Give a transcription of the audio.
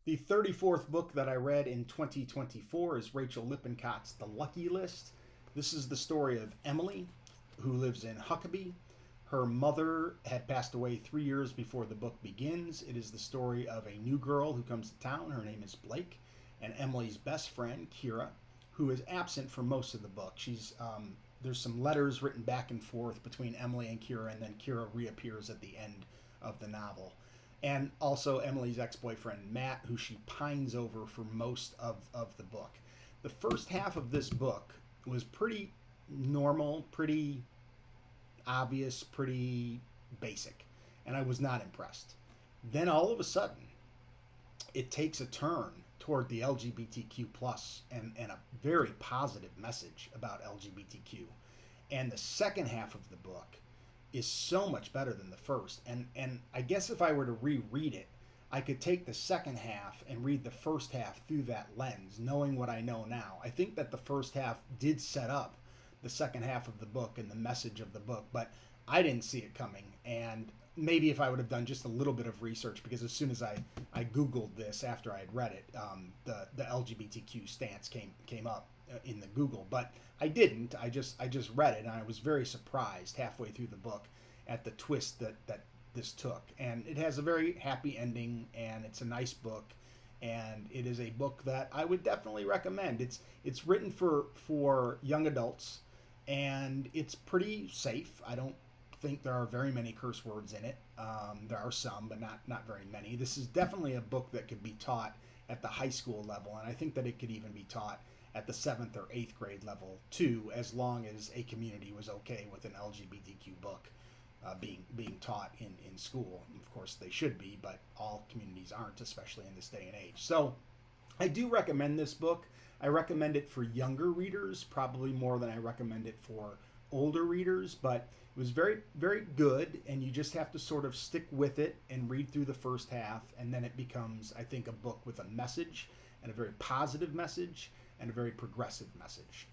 The 34th book that I read in 2024 is Rachael Lippincott's The Lucky List. This is the story of Emily, who lives in Huckabee. Her mother had passed away 3 years before the book begins. It is the story of a new girl who comes to town. Her name is Blake, and Emily's best friend, Kira, who is absent for most of the book. There's some letters written back and forth between Emily and Kira, and then Kira reappears at the end of the novel. And also Emily's ex-boyfriend, Matt, who she pines over for most of the book. The first half of this book was pretty normal, pretty obvious, pretty basic, and I was not impressed. Then all of a sudden, it takes a turn toward the LGBTQ plus and a very positive message about LGBTQ. And the second half of the book is so much better than the first. And I guess if I were to reread it, I could take the second half and read the first half through that lens, knowing what I know now. I think that the first half did set up the second half of the book and the message of the book, but I didn't see it coming. And maybe if I would have done just a little bit of research, because as soon as I Googled this after I had read it, the LGBTQ stance came up in the Google, but I didn't. I just read it, and I was very surprised halfway through the book at the twist that this took. And it has a very happy ending, and it's a nice book, and it is a book that I would definitely recommend. It's written for young adults, and it's pretty safe. I don't think there are very many curse words in it. There are some, but not very many. This is definitely a book that could be taught at the high school level, and I think that it could even be taught at the 7th or 8th grade level too, as long as a community was okay with an LGBTQ book being taught in school. Of course, they should be, but all communities aren't, especially in this day and age. So I do recommend this book. I recommend it for younger readers, probably more than I recommend it for older readers, but it was very, very good, and you just have to sort of stick with it and read through the first half, and then it becomes, I think, a book with a message, and a very positive message, and a very progressive message.